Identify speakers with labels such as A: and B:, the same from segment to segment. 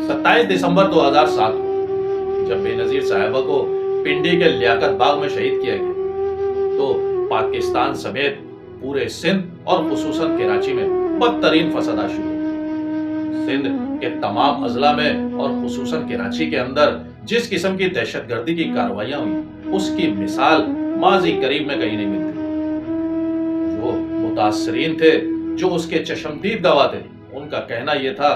A: 27 दिसंबर 2007 को जब बेनजीर साहिबा को पिंडी के लियाकत बाग में शहीद किया गया तो पाकिस्तान समेत पूरे सिंध और खुसूसन कराची में बदतरीन फसादा शुरू हुए। सिंध के तमाम अजला में और खुसूसन कराची के अंदर जिस किस्म की दहशतगर्दी की कार्रवाइयां हुई उसकी मिसाल माजी करीब में कहीं नहीं मिलती। जो मुतासरीन थे, जो उसके चशमदीद गवाह थे, उनका कहना यह था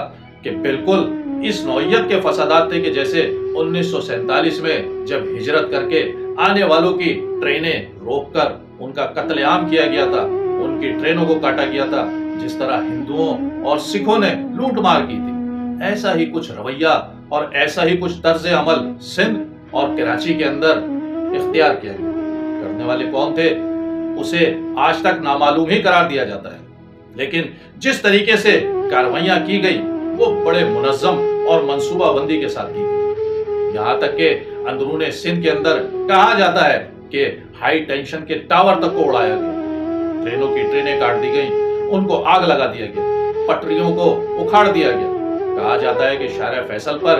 A: कि बिल्कुल इस नौइयत के फसादात थे कि जैसे 1947 में जब हिजरत करके आने वालों की ट्रेनें रोककर उनका कत्लेआम किया गया था, उनकी ट्रेनों को काटा गया था, जिस तरह हिंदुओं और सिखों ने लूट मार की थी, ऐसा ही कुछ रवैया और ऐसा ही कुछ तर्ज अमल सिंध और कराची के अंदर इख्तियार किया गया। करने वाले कौन थे उसे आज तक नामालूम ही करार दिया जाता है, लेकिन जिस तरीके से कार्रवाइयां की गई वो बड़े मुनज्जम और मंसूबाबंदी के साथ की गई। यहाँ तक के अंदरूने सिंध के अंदर कहा जाता है कि हाई टेंशन के टावर तक को उड़ाया गया, ट्रेनों की ट्रेनें काट दी गई, उनको आग लगा दिया गया, पटरियों को उखाड़ दिया गया। कहा जाता है कि शाहर फैसल पर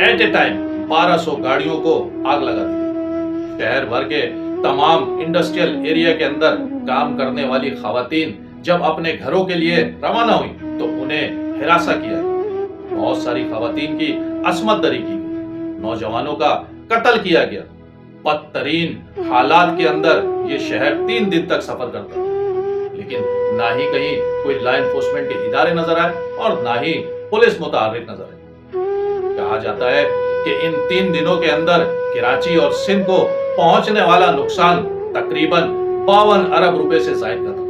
A: एट ए टाइम 1200 गाड़ियों को आग लगा दी गई। शहर भर के तमाम इंडस्ट्रियल एरिया के अंदर काम करने वाली खवातीन जब अपने घरों के लिए रवाना हुई तो उन्हें हिरासा किया गया। बहुत सारी खवातीन की असमत दरी की गई, नौजवानों का कत्ल किया गया। बदतरीन हालात के अंदर ये शहर 3 दिन तक सफर करता है, लेकिन ना ही कहीं कोई लॉ एनफोर्समेंट के इदारे नजर आए और ना ही पुलिस मुतहर्रिक नजर आए। कहा जाता है कि इन 3 दिनों के अंदर कराची और सिंध को पहुंचने वाला नुकसान तकरीबन 52 अरब रुपए से जायद का था।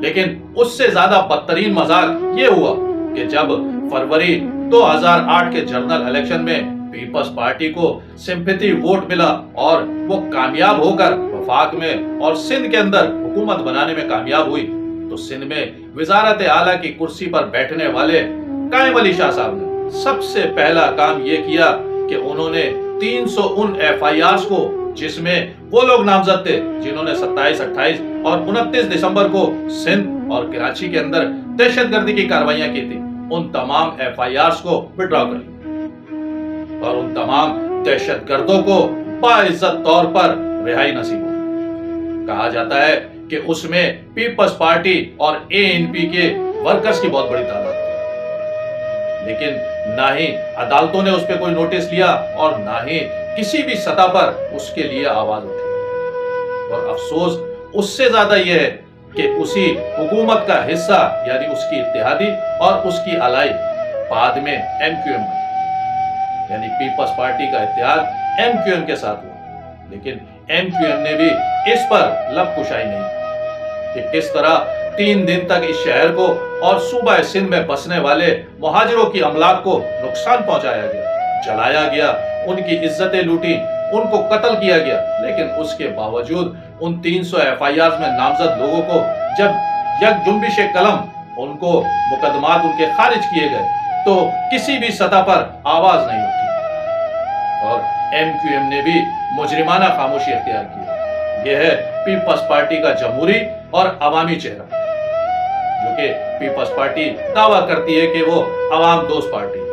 A: लेकिन उससे ज्यादा बदतरीन मजाक ये हुआ कि जब फरवरी 2008 के जनरल इलेक्शन में पीपल्स पार्टी को सिंपैथी वोट मिला और वो कामयाब होकर वफाक में और सिंध के अंदर हुकूमत बनाने में कामयाब हुई तो सिंध में वजारत आला की कुर्सी पर बैठने वाले कायम अली शाह साहब ने सबसे पहला काम ये किया कि उन्होंने 300 FIRs को, जिसमें वो लोग नामजद थे जिन्होंने 27, 28 और 29 दिसंबर को सिंध और कराची के अंदर दहशतगर्दी की कार्रवाइयां की थी, उन तमाम FIRs को विड्रॉ कर लिया और उन तमाम दहशतगर्दों को बाइज्जत तौर पर रिहाई नसीब हुई। कहा जाता है कि उसमें पीपल्स पार्टी और ANP के वर्कर्स की बहुत बड़ी तादाद थी, लेकिन ना ही अदालतों ने उस पर कोई नोटिस लिया और ना ही किसी भी सतह पर उसके लिए आवाज उठी। और अफसोस उससे ज्यादा यह है कि उसी हुकूमत का हिस्सा यानी उसकी इत्तेहादी और उसकी अलाई बाद में MQM यानी पीपल्स पार्टी का इत्तेहाद MQM के साथ हुआ, लेकिन MQM ने भी इस पर लब कुशाई नहीं कि किस तरह 3 दिन तक इस शहर को और सूबा सिंध में बसने वाले मुहाजिरों की अमलाक को नुकसान पहुंचाया गया, जलाया गया, उनकी इज्जतें लूटी, उनको कत्ल किया गया। लेकिन उसके बावजूद उन 300 FIRs में नामजद लोगों को जब यकजुंबिश कलम उनको मुकदमात उनके खारिज किए गए तो किसी भी सतह पर आवाज नहीं उठी और MQM ने भी मुजरिमाना खामोशी इख्तियार की। यह है पीपल्स पार्टी का जमहूरी और अवामी चेहरा, जो कि पीपल्स पार्टी दावा करती है कि वो अवाम दोस्त पार्टी